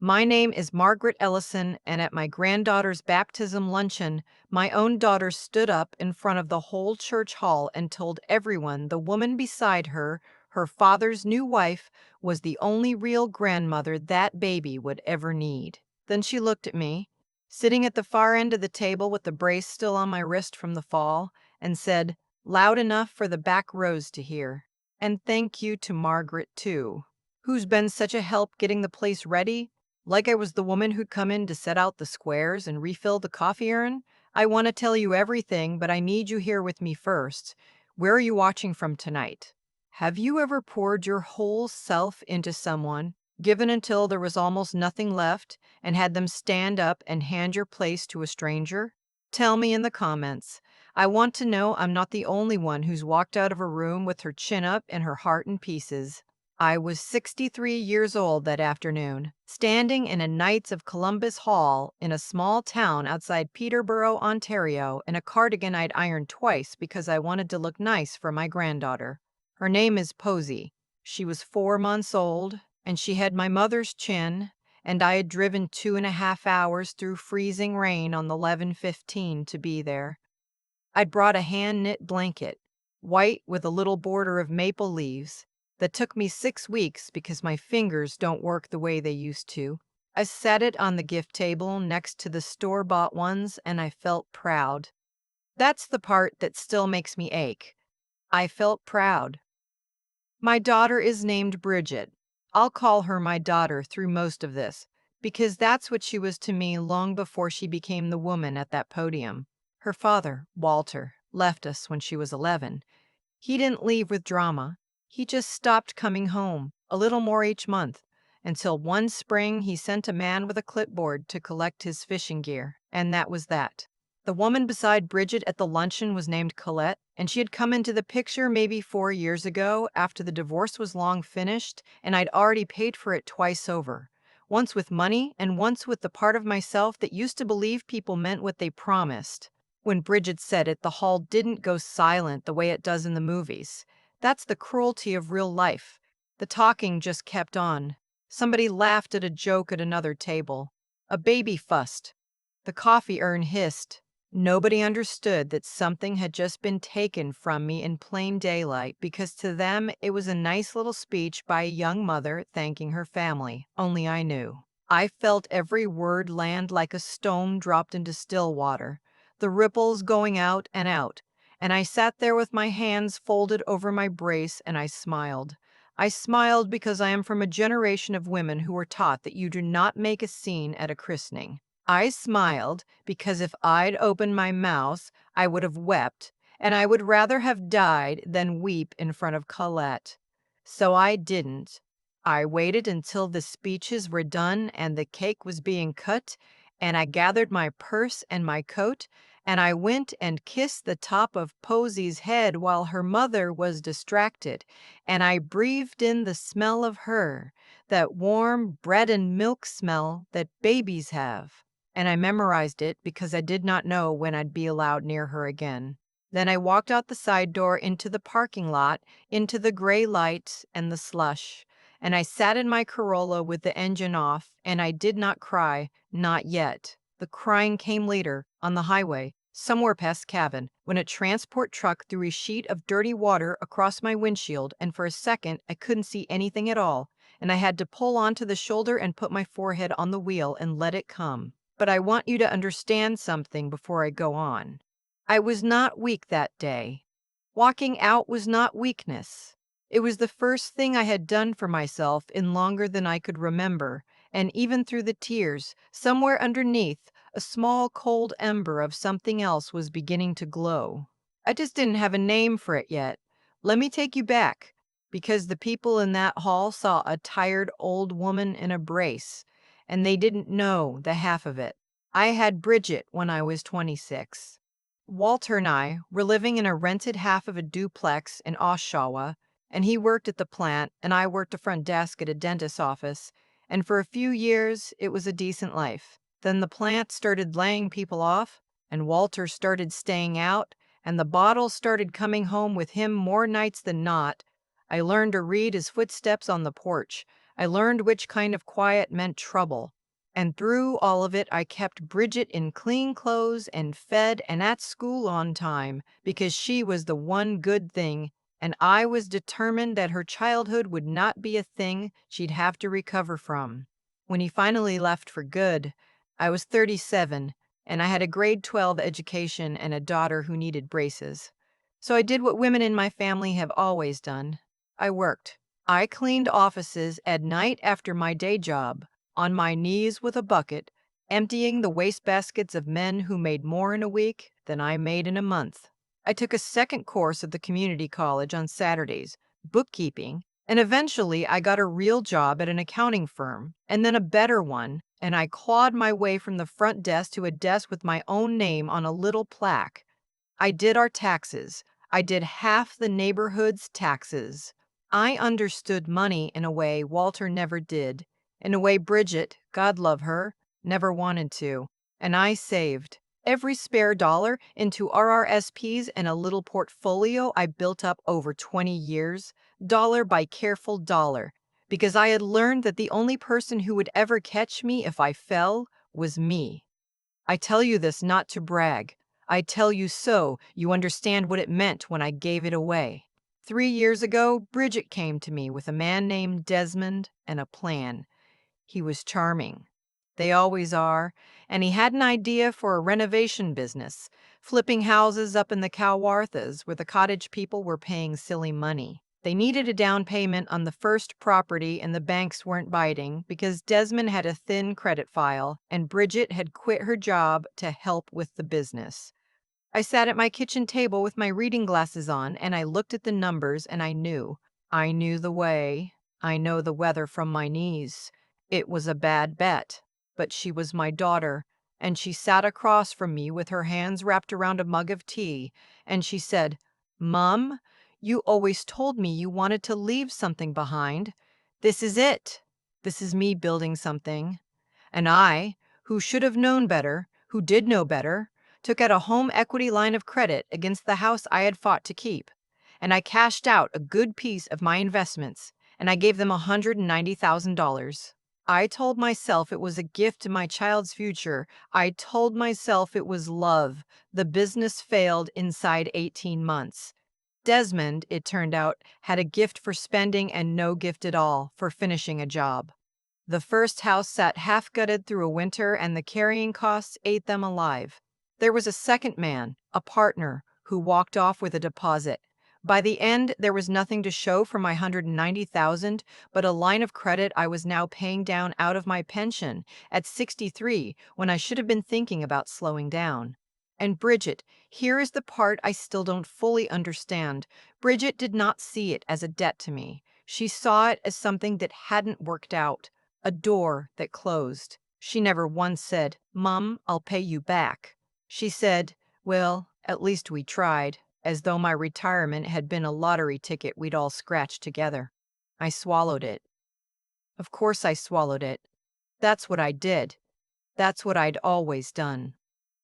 My name is Margaret Ellison, and at my granddaughter's baptism luncheon, my own daughter stood up in front of the whole church hall and told everyone the woman beside her, her father's new wife, was the only real grandmother that baby would ever need. Then she looked at me, sitting at the far end of the table with the brace still on my wrist from the fall, and said, loud enough for the back rows to hear, "And thank you to Margaret, too, who's been such a help getting the place ready. Like I was the woman who'd come in to set out the squares and refill the coffee urn. I want to tell you everything, but I need you here with me first. Where are you watching from tonight? Have you ever poured your whole self into someone, given until there was almost nothing left, and had them stand up and hand your place to a stranger? Tell me in the comments. I want to know I'm not the only one who's walked out of a room with her chin up and her heart in pieces." I was 63 years old that afternoon, standing in a Knights of Columbus hall in a small town outside Peterborough, Ontario, in a cardigan I'd ironed twice because I wanted to look nice for my granddaughter. Her name is Posy. She was 4 months old, and she had my mother's chin, and I had driven 2.5 hours through freezing rain on the 11:15 to be there. I'd brought a hand-knit blanket, white with a little border of maple leaves, that took me 6 weeks because my fingers don't work the way they used to. I set it on the gift table next to the store-bought ones, and I felt proud. That's the part that still makes me ache. I felt proud. My daughter is named Bridget. I'll call her my daughter through most of this, because that's what she was to me long before she became the woman at that podium. Her father, Walter, left us when she was 11. He didn't leave with drama. He just stopped coming home, a little more each month, until one spring he sent a man with a clipboard to collect his fishing gear, and that was that. The woman beside Bridget at the luncheon was named Colette, and she had come into the picture maybe 4 years ago after the divorce was long finished, and I'd already paid for it twice over. Once with money, and once with the part of myself that used to believe people meant what they promised. When Bridget said it, the hall didn't go silent the way it does in the movies. That's the cruelty of real life. The talking just kept on. Somebody laughed at a joke at another table. A baby fussed. The coffee urn hissed. Nobody understood that something had just been taken from me in plain daylight because to them it was a nice little speech by a young mother thanking her family. Only I knew. I felt every word land like a stone dropped into still water, the ripples going out, and I sat there with my hands folded over my brace and I smiled. I smiled because I am from a generation of women who were taught that you do not make a scene at a christening. I smiled because if I'd opened my mouth, I would have wept, and I would rather have died than weep in front of Colette. So I didn't. I waited until the speeches were done and the cake was being cut, and I gathered my purse and my coat, and I went and kissed the top of Posy's head while her mother was distracted, and I breathed in the smell of her, that warm bread and milk smell that babies have. And I memorized it because I did not know when I'd be allowed near her again. Then I walked out the side door into the parking lot, into the gray light and the slush, and I sat in my Corolla with the engine off, and I did not cry, not yet. The crying came later, on the highway, somewhere past Cavan, when a transport truck threw a sheet of dirty water across my windshield, and for a second I couldn't see anything at all, and I had to pull onto the shoulder and put my forehead on the wheel and let it come. But I want you to understand something before I go on. I was not weak that day. Walking out was not weakness. It was the first thing I had done for myself in longer than I could remember, and even through the tears, somewhere underneath, a small cold ember of something else was beginning to glow. I just didn't have a name for it yet. Let me take you back, because the people in that hall saw a tired old woman in a brace, and they didn't know the half of it. I had Bridget when I was 26. Walter and I were living in a rented half of a duplex in Oshawa, and he worked at the plant, and I worked a front desk at a dentist's office, and for a few years it was a decent life. Then the plant started laying people off, and Walter started staying out, and the bottles started coming home with him more nights than not. I learned to read his footsteps on the porch. I learned which kind of quiet meant trouble. And through all of it, I kept Bridget in clean clothes and fed and at school on time because she was the one good thing, and I was determined that her childhood would not be a thing she'd have to recover from. When he finally left for good, I was 37, and I had a grade 12 education and a daughter who needed braces. So I did what women in my family have always done. I worked. I cleaned offices at night after my day job, on my knees with a bucket, emptying the wastebaskets of men who made more in a week than I made in a month. I took a second course at the community college on Saturdays, bookkeeping, and eventually I got a real job at an accounting firm, and then a better one, and I clawed my way from the front desk to a desk with my own name on a little plaque. I did our taxes. I did half the neighborhood's taxes. I understood money in a way Walter never did, in a way Bridget, God love her, never wanted to. And I saved every spare dollar into RRSPs and a little portfolio I built up over 20 years, dollar by careful dollar, because I had learned that the only person who would ever catch me if I fell was me. I tell you this not to brag. I tell you so you understand what it meant when I gave it away. 3 years ago, Bridget came to me with a man named Desmond and a plan. He was charming. They always are. And he had an idea for a renovation business, flipping houses up in the Cowarthas where the cottage people were paying silly money. They needed a down payment on the first property and the banks weren't biting because Desmond had a thin credit file and Bridget had quit her job to help with the business. I sat at my kitchen table with my reading glasses on and I looked at the numbers and I knew. I knew the way. I know the weather from my knees. It was a bad bet, but she was my daughter, and she sat across from me with her hands wrapped around a mug of tea, and she said, "Mom, you always told me you wanted to leave something behind. This is it. This is me building something." And I, who should have known better, who did know better, took out a home equity line of credit against the house I had fought to keep. And I cashed out a good piece of my investments, and I gave them $190,000. I told myself it was a gift to my child's future. I told myself it was love. The business failed inside 18 months. Desmond, it turned out, had a gift for spending and no gift at all for finishing a job. The first house sat half-gutted through a winter, and the carrying costs ate them alive. There was a second man, a partner, who walked off with a deposit. By the end, there was nothing to show for my 190,000, but a line of credit I was now paying down out of my pension at 63 when I should have been thinking about slowing down. And Bridget, here is the part I still don't fully understand. Bridget did not see it as a debt to me. She saw it as something that hadn't worked out. A door that closed. She never once said, "Mom, I'll pay you back." She said, "Well, at least we tried," as though my retirement had been a lottery ticket we'd all scratched together. I swallowed it. Of course I swallowed it. That's what I did. That's what I'd always done.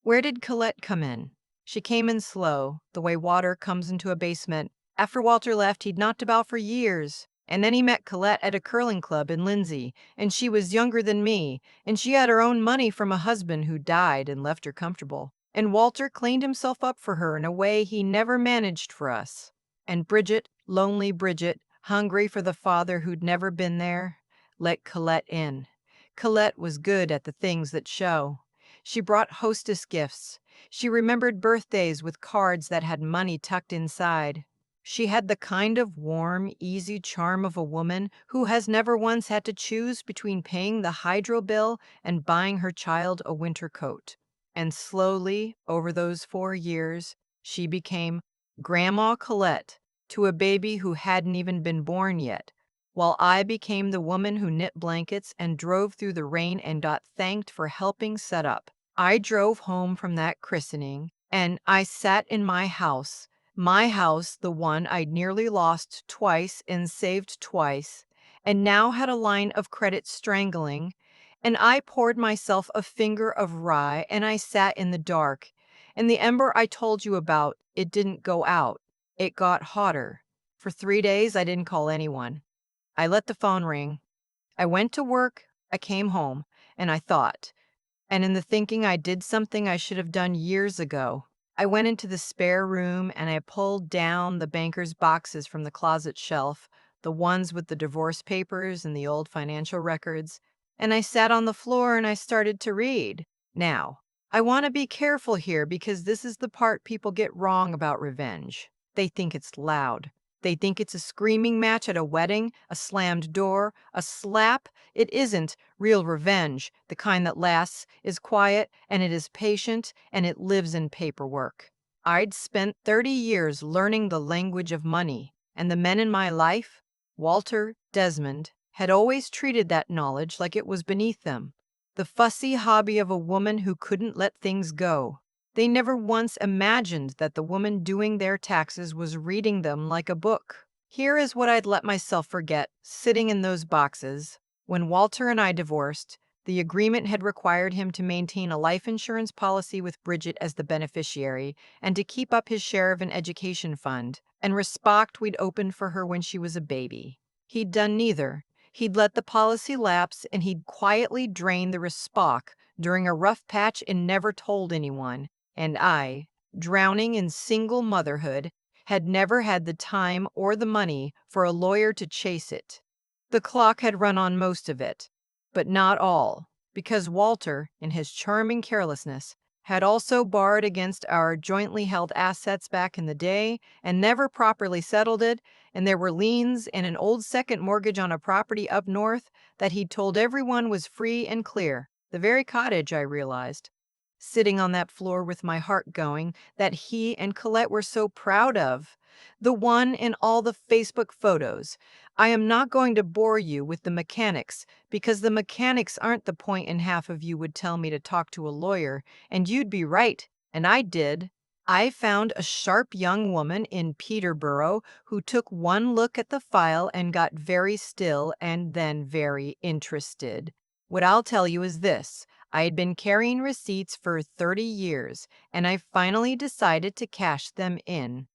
Where did Colette come in? She came in slow, the way water comes into a basement. After Walter left, he'd knocked about for years. And then he met Colette at a curling club in Lindsay, and she was younger than me, and she had her own money from a husband who died and left her comfortable. And Walter cleaned himself up for her in a way he never managed for us. And Bridget, lonely Bridget, hungry for the father who'd never been there, let Colette in. Colette was good at the things that show. She brought hostess gifts. She remembered birthdays with cards that had money tucked inside. She had the kind of warm, easy charm of a woman who has never once had to choose between paying the hydro bill and buying her child a winter coat. And slowly, over those 4 years, she became Grandma Colette to a baby who hadn't even been born yet, while I became the woman who knit blankets and drove through the rain and got thanked for helping set up. I drove home from that christening, and I sat in my house, the one I'd nearly lost twice and saved twice, and now had a line of credit strangling, and I poured myself a finger of rye, and I sat in the dark, and the ember I told you about, it didn't go out. It got hotter. For 3 days, I didn't call anyone. I let the phone ring. I went to work, I came home, and I thought. And in the thinking, I did something I should have done years ago. I went into the spare room and I pulled down the banker's boxes from the closet shelf, the ones with the divorce papers and the old financial records, and I sat on the floor and I started to read. Now, I want to be careful here because this is the part people get wrong about revenge. They think it's loud. They think it's a screaming match at a wedding, a slammed door, a slap. It isn't. Real revenge, the kind that lasts, is quiet and it is patient and it lives in paperwork. I'd spent 30 years learning the language of money, and the men in my life, Walter, Desmond, had always treated that knowledge like it was beneath them. The fussy hobby of a woman who couldn't let things go. They never once imagined that the woman doing their taxes was reading them like a book. Here is what I'd let myself forget, sitting in those boxes. When Walter and I divorced, the agreement had required him to maintain a life insurance policy with Bridget as the beneficiary and to keep up his share of an education fund and respect we'd opened for her when she was a baby. He'd done neither. He'd let the policy lapse and he'd quietly drained the respect during a rough patch and never told anyone. And I, drowning in single motherhood, had never had the time or the money for a lawyer to chase it. The clock had run on most of it, but not all, because Walter, in his charming carelessness, had also borrowed against our jointly held assets back in the day and never properly settled it, and there were liens and an old second mortgage on a property up north that he'd told everyone was free and clear. The very cottage, I realized, sitting on that floor with my heart going, that he and Colette were so proud of. The one in all the Facebook photos. I am not going to bore you with the mechanics, because the mechanics aren't the point and half of you would tell me to talk to a lawyer, and you'd be right, and I did. I found a sharp young woman in Peterborough who took one look at the file and got very still and then very interested. What I'll tell you is this. I had been carrying receipts for 30 years, and I finally decided to cash them in.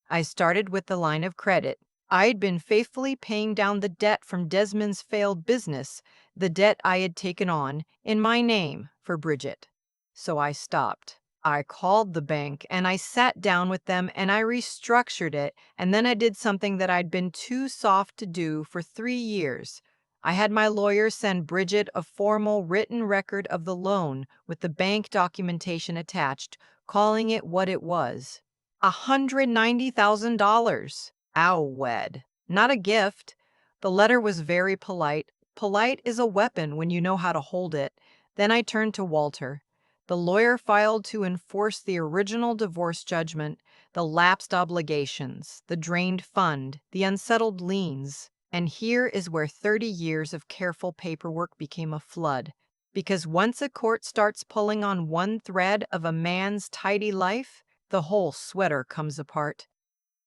I started with the line of credit. I'd been faithfully paying down the debt from Desmond's failed business, the debt I had taken on, in my name, for Bridget. So I stopped. I called the bank and I sat down with them and I restructured it, and then I did something that I'd been too soft to do for 3 years. I had my lawyer send Bridget a formal written record of the loan with the bank documentation attached, calling it what it was. $190,000. Ow, wed. Not a gift. The letter was very polite. Polite is a weapon when you know how to hold it. Then I turned to Walter. The lawyer filed to enforce the original divorce judgment, the lapsed obligations, the drained fund, the unsettled liens. And here is where 30 years of careful paperwork became a flood. Because once a court starts pulling on one thread of a man's tidy life, the whole sweater comes apart.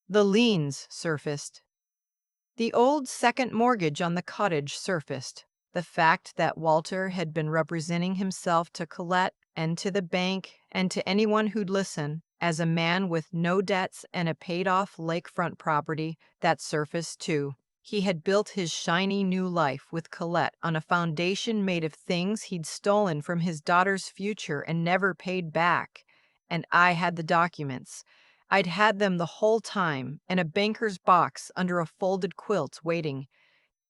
The liens surfaced. The old second mortgage on the cottage surfaced. The fact that Walter had been representing himself to Colette and to the bank and to anyone who'd listen as a man with no debts and a paid-off lakefront property, that surfaced too. He had built his shiny new life with Colette on a foundation made of things he'd stolen from his daughter's future and never paid back. And I had the documents. I'd had them the whole time, in a banker's box under a folded quilt waiting.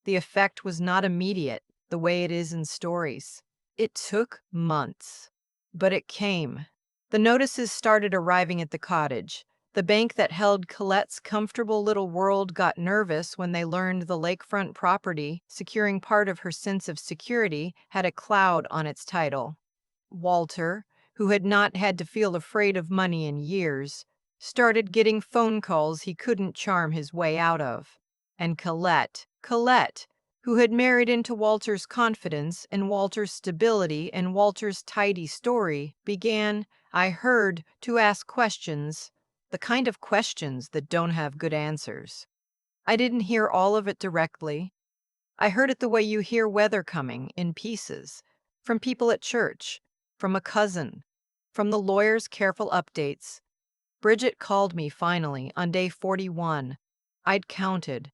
The effect was not immediate, the way it is in stories. It took months. But it came. The notices started arriving at the cottage. The bank that held Colette's comfortable little world got nervous when they learned the lakefront property, securing part of her sense of security, had a cloud on its title. Walter, who had not had to feel afraid of money in years, started getting phone calls he couldn't charm his way out of. And Colette, who had married into Walter's confidence and Walter's stability and Walter's tidy story, began, I heard, to ask questions, the kind of questions that don't have good answers. I didn't hear all of it directly. I heard it the way you hear weather coming, in pieces, from people at church, from a cousin, from the lawyer's careful updates. Bridget called me finally on day 41. I'd counted.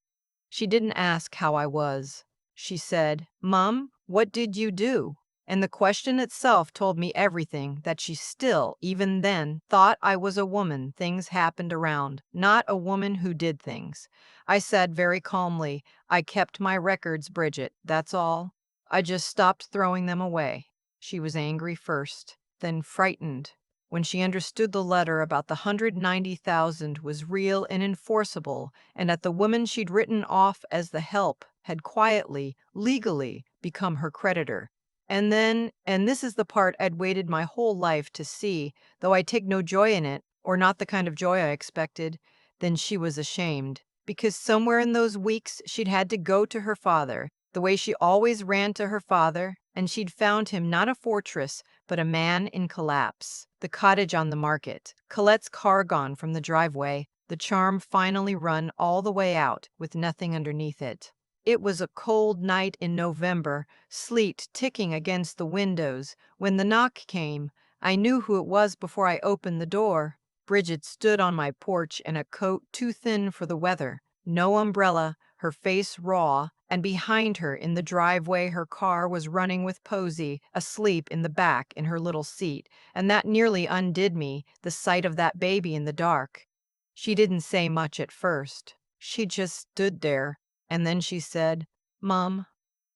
She didn't ask how I was. She said, "Mom, what did you do?" And the question itself told me everything that she still, even then, thought I was a woman things happened around, not a woman who did things. I said very calmly, I kept my records, Bridget, that's all. I just stopped throwing them away. She was angry first, then frightened. When she understood the letter about the 190,000 was real and enforceable, and that the woman she'd written off as the help had quietly, legally become her creditor. And then, and this is the part I'd waited my whole life to see, though I take no joy in it, or not the kind of joy I expected, then she was ashamed. Because somewhere in those weeks she'd had to go to her father, the way she always ran to her father, and she'd found him not a fortress, but a man in collapse. The cottage on the market, Colette's car gone from the driveway, the charm finally run all the way out with nothing underneath it. It was a cold night in November, sleet ticking against the windows. When the knock came, I knew who it was before I opened the door. Bridget stood on my porch in a coat too thin for the weather, no umbrella, her face raw, and behind her in the driveway her car was running with Posy, asleep in the back in her little seat, and that nearly undid me, the sight of that baby in the dark. She didn't say much at first. She just stood there, and then she said, "Mom,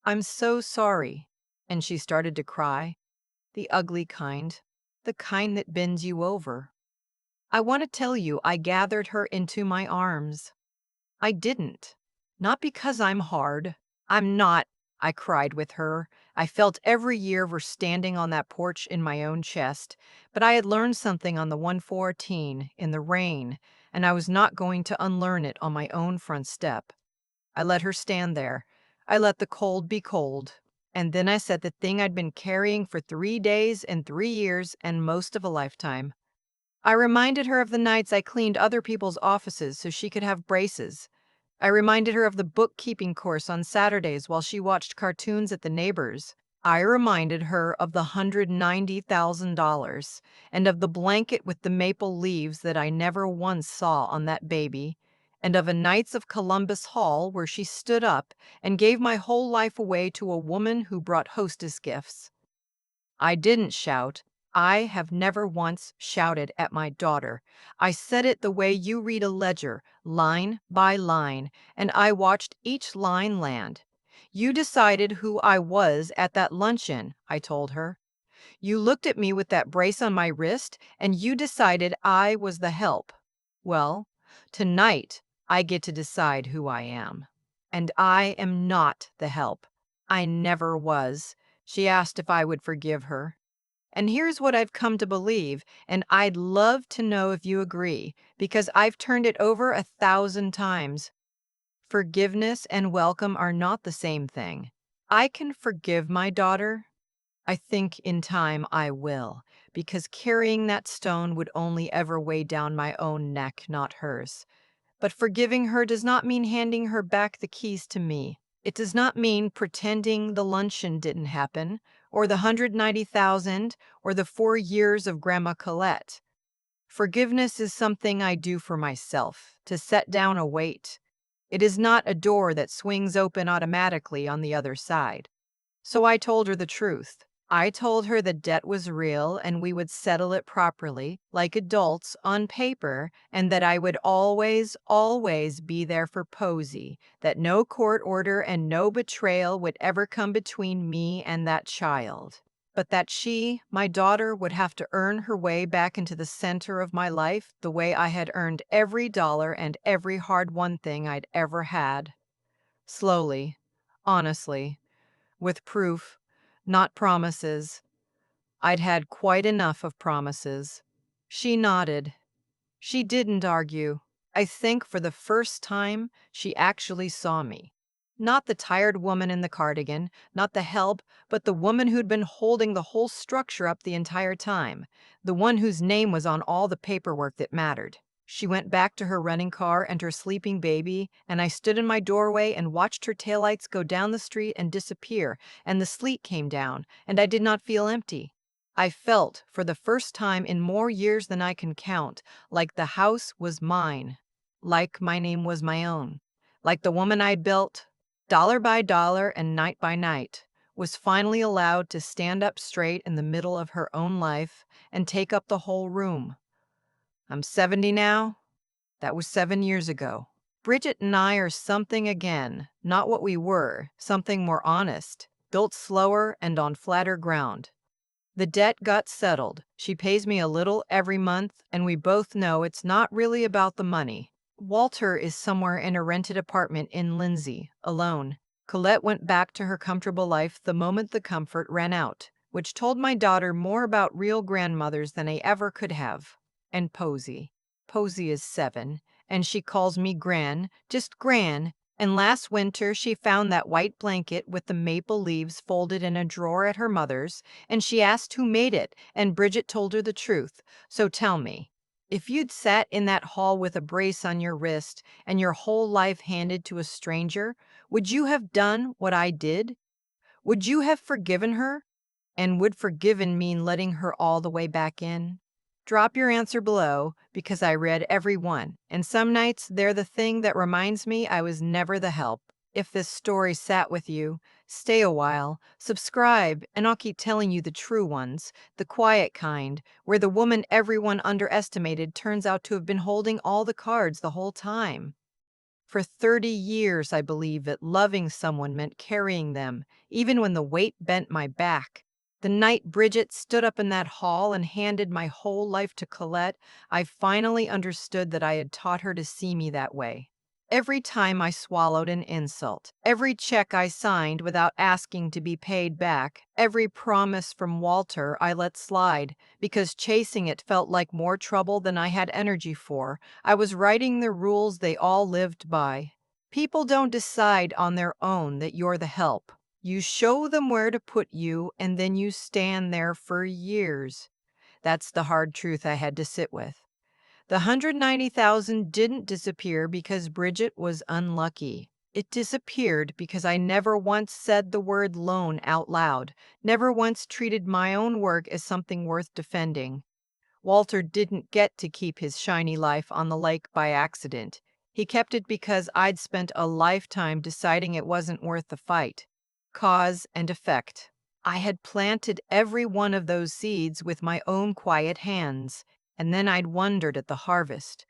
I'm so sorry." And she started to cry, the ugly kind, the kind that bends you over. I want to tell you, I gathered her into my arms. I didn't. Not because I'm hard. I'm not, I cried with her. I felt every year of her standing on that porch in my own chest, but I had learned something on the 114 in the rain, and I was not going to unlearn it on my own front step. I let her stand there. I let the cold be cold. And then I said the thing I'd been carrying for 3 days and 3 years and most of a lifetime. I reminded her of the nights I cleaned other people's offices so she could have braces. I reminded her of the bookkeeping course on Saturdays while she watched cartoons at the neighbors. I reminded her of the $190,000 and of the blanket with the maple leaves that I never once saw on that baby, and of a Knights of Columbus Hall where she stood up and gave my whole life away to a woman who brought hostess gifts. I didn't shout. I have never once shouted at my daughter. I said it the way you read a ledger, line by line, and I watched each line land. You decided who I was at that luncheon, I told her. You looked at me with that brace on my wrist, and you decided I was the help. Well, tonight I get to decide who I am. And I am not the help. I never was. She asked if I would forgive her. And here's what I've come to believe, and I'd love to know if you agree, because I've turned it over 1,000 times. Forgiveness and welcome are not the same thing. I can forgive my daughter. I think in time I will, because carrying that stone would only ever weigh down my own neck, not hers. But forgiving her does not mean handing her back the keys to me. It does not mean pretending the luncheon didn't happen, or the 190,000, or the 4 years of Grandma Colette. Forgiveness is something I do for myself, to set down a weight. It is not a door that swings open automatically on the other side. So I told her the truth. I told her the debt was real and we would settle it properly, like adults on paper, and that I would always, always be there for Posy, that no court order and no betrayal would ever come between me and that child. But that she, my daughter, would have to earn her way back into the center of my life the way I had earned every dollar and every hard-won thing I'd ever had. Slowly, honestly, with proof, not promises. I'd had quite enough of promises. She nodded. She didn't argue. I think for the first time, she actually saw me. Not the tired woman in the cardigan, not the help, but the woman who'd been holding the whole structure up the entire time, the one whose name was on all the paperwork that mattered. She went back to her running car and her sleeping baby, and I stood in my doorway and watched her taillights go down the street and disappear, and the sleet came down, and I did not feel empty. I felt, for the first time in more years than I can count, like the house was mine, like my name was my own, like the woman I'd built, dollar by dollar and night by night, was finally allowed to stand up straight in the middle of her own life and take up the whole room. I'm 70 now. That was 7 years ago. Bridget and I are something again, not what we were, something more honest, built slower and on flatter ground. The debt got settled. She pays me a little every month, and we both know it's not really about the money. Walter is somewhere in a rented apartment in Lindsay, alone. Colette went back to her comfortable life the moment the comfort ran out, which told my daughter more about real grandmothers than I ever could have. And Posy. Posy is 7, and she calls me Gran, just Gran. And last winter, she found that white blanket with the maple leaves folded in a drawer at her mother's, and she asked who made it, and Bridget told her the truth. So tell me, if you'd sat in that hall with a brace on your wrist and your whole life handed to a stranger, would you have done what I did? Would you have forgiven her? And would forgiven mean letting her all the way back in? Drop your answer below because I read every one, and some nights they're the thing that reminds me I was never the help. If this story sat with you, stay a while, subscribe, and I'll keep telling you the true ones, the quiet kind, where the woman everyone underestimated turns out to have been holding all the cards the whole time. For 30 years, I believe that loving someone meant carrying them, even when the weight bent my back. The night Bridget stood up in that hall and handed my whole life to Colette, I finally understood that I had taught her to see me that way. Every time I swallowed an insult, every check I signed without asking to be paid back, every promise from Walter I let slide, because chasing it felt like more trouble than I had energy for, I was writing the rules they all lived by. People don't decide on their own that you're the help. You show them where to put you, and then you stand there for years. That's the hard truth I had to sit with. The 190,000 didn't disappear because Bridget was unlucky. It disappeared because I never once said the word loan out loud, never once treated my own work as something worth defending. Walter didn't get to keep his shiny life on the lake by accident. He kept it because I'd spent a lifetime deciding it wasn't worth the fight. Cause and effect. I had planted every one of those seeds with my own quiet hands, and then I'd wondered at the harvest.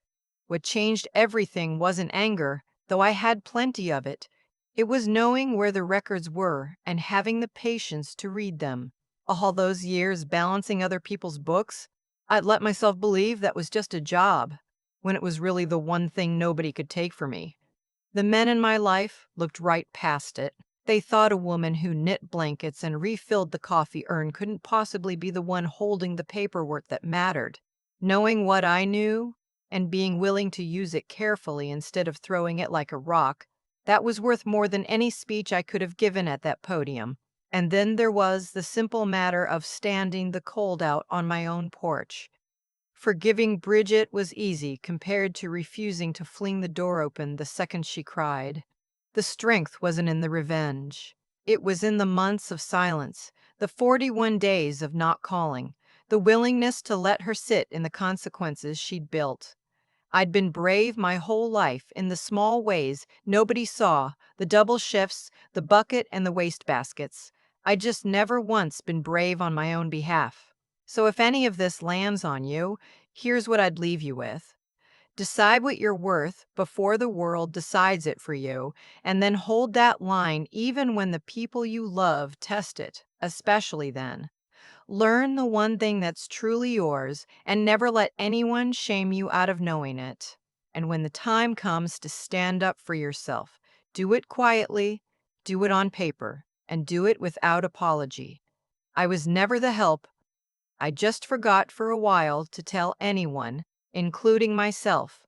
What changed everything wasn't anger, though I had plenty of it. It was knowing where the records were and having the patience to read them. All those years balancing other people's books, I'd let myself believe that was just a job, when it was really the one thing nobody could take from me. The men in my life looked right past it. They thought a woman who knit blankets and refilled the coffee urn couldn't possibly be the one holding the paperwork that mattered. Knowing what I knew and being willing to use it carefully instead of throwing it like a rock, that was worth more than any speech I could have given at that podium. And then there was the simple matter of standing the cold out on my own porch. Forgiving Bridget was easy compared to refusing to fling the door open the second she cried. The strength wasn't in the revenge. It was in the months of silence, the 41 days of not calling, the willingness to let her sit in the consequences she'd built. I'd been brave my whole life in the small ways nobody saw, the double shifts, the bucket, and the wastebaskets. I'd just never once been brave on my own behalf. So if any of this lands on you, here's what I'd leave you with. Decide what you're worth before the world decides it for you, and then hold that line even when the people you love test it, especially then. Learn the one thing that's truly yours and never let anyone shame you out of knowing it. And when the time comes to stand up for yourself, do it quietly, do it on paper, and do it without apology. I was never the help. I just forgot for a while to tell anyone, including myself.